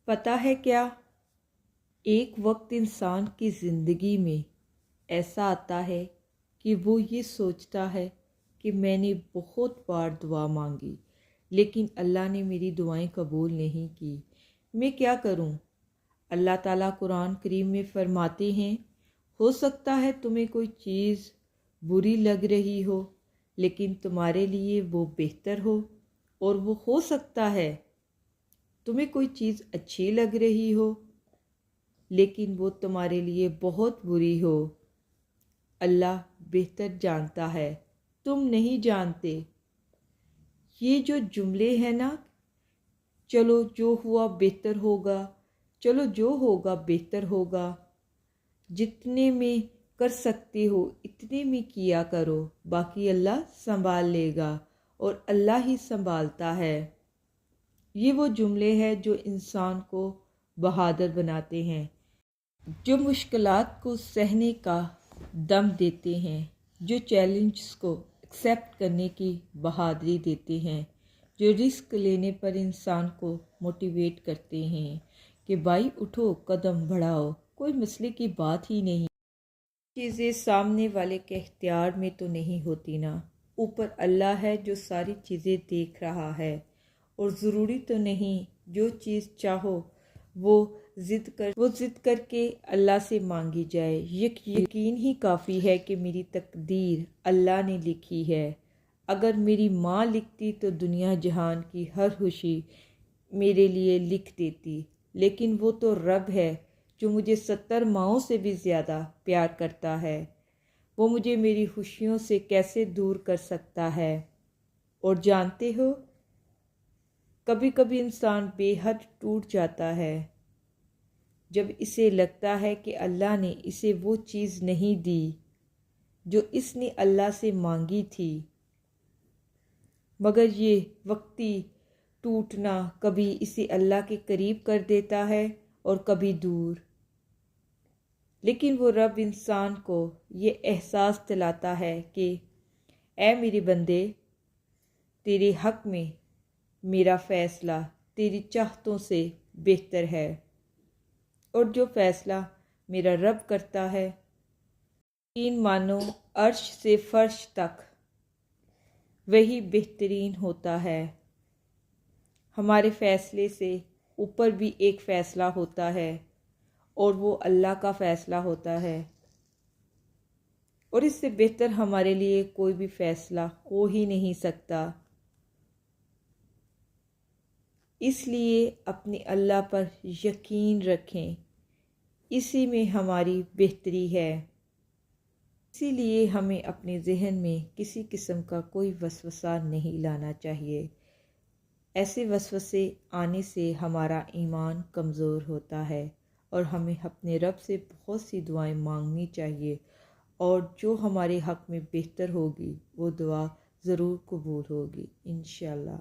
پتہ ہے کیا، ایک وقت انسان کی زندگی میں ایسا آتا ہے کہ وہ یہ سوچتا ہے کہ میں نے بہت بار دعا مانگی لیکن اللہ نے میری دعائیں قبول نہیں کی، میں کیا کروں؟ اللہ تعالیٰ قرآن کریم میں فرماتے ہیں، ہو سکتا ہے تمہیں کوئی چیز بری لگ رہی ہو لیکن تمہارے لیے وہ بہتر ہو، اور وہ ہو سکتا ہے تمہیں کوئی چیز اچھی لگ رہی ہو لیکن وہ تمہارے لیے بہت بری ہو۔ اللہ بہتر جانتا ہے، تم نہیں جانتے۔ یہ جو جملے ہیں نا، چلو جو ہوا بہتر ہوگا، چلو جو ہوگا بہتر ہوگا، جتنے میں کر سکتے ہو اتنے میں کیا کرو، باقی اللہ سنبھال لے گا، اور اللہ ہی سنبھالتا ہے۔ یہ وہ جملے ہیں جو انسان کو بہادر بناتے ہیں، جو مشکلات کو سہنے کا دم دیتے ہیں، جو چیلنجز کو ایکسیپٹ کرنے کی بہادری دیتے ہیں، جو رسک لینے پر انسان کو موٹیویٹ کرتے ہیں کہ بھائی اٹھو، قدم بڑھاؤ، کوئی مسئلے کی بات ہی نہیں۔ چیزیں سامنے والے کے اختیار میں تو نہیں ہوتی نا، اوپر اللہ ہے جو ساری چیزیں دیکھ رہا ہے، اور ضروری تو نہیں جو چیز چاہو وہ ضد کر کے اللہ سے مانگی جائے۔ یقین ہی کافی ہے کہ میری تقدیر اللہ نے لکھی ہے۔ اگر میری ماں لکھتی تو دنیا جہان کی ہر خوشی میرے لیے لکھ دیتی، لیکن وہ تو رب ہے جو مجھے 70 ماؤں سے بھی زیادہ پیار کرتا ہے، وہ مجھے میری خوشیوں سے کیسے دور کر سکتا ہے؟ اور جانتے ہو، کبھی کبھی انسان بے حد ٹوٹ جاتا ہے جب اسے لگتا ہے کہ اللہ نے اسے وہ چیز نہیں دی جو اس نے اللہ سے مانگی تھی، مگر یہ وقتی ٹوٹنا کبھی اسے اللہ کے قریب کر دیتا ہے اور کبھی دور۔ لیکن وہ رب انسان کو یہ احساس دلاتا ہے کہ اے میرے بندے، تیرے حق میں میرا فیصلہ تیری چاہتوں سے بہتر ہے، اور جو فیصلہ میرا رب کرتا ہے، یقین مانو عرش سے فرش تک، وہی بہترین ہوتا ہے۔ ہمارے فیصلے سے اوپر بھی ایک فیصلہ ہوتا ہے، اور وہ اللہ کا فیصلہ ہوتا ہے، اور اس سے بہتر ہمارے لیے کوئی بھی فیصلہ ہو ہی نہیں سکتا۔ اس لیے اپنے اللہ پر یقین رکھیں، اسی میں ہماری بہتری ہے۔ اسی لیے ہمیں اپنے ذہن میں کسی قسم کا کوئی وسوسہ نہیں لانا چاہیے۔ ایسے وسوسے آنے سے ہمارا ایمان کمزور ہوتا ہے، اور ہمیں اپنے رب سے بہت سی دعائیں مانگنی چاہیے، اور جو ہمارے حق میں بہتر ہوگی وہ دعا ضرور قبول ہوگی انشاءاللہ۔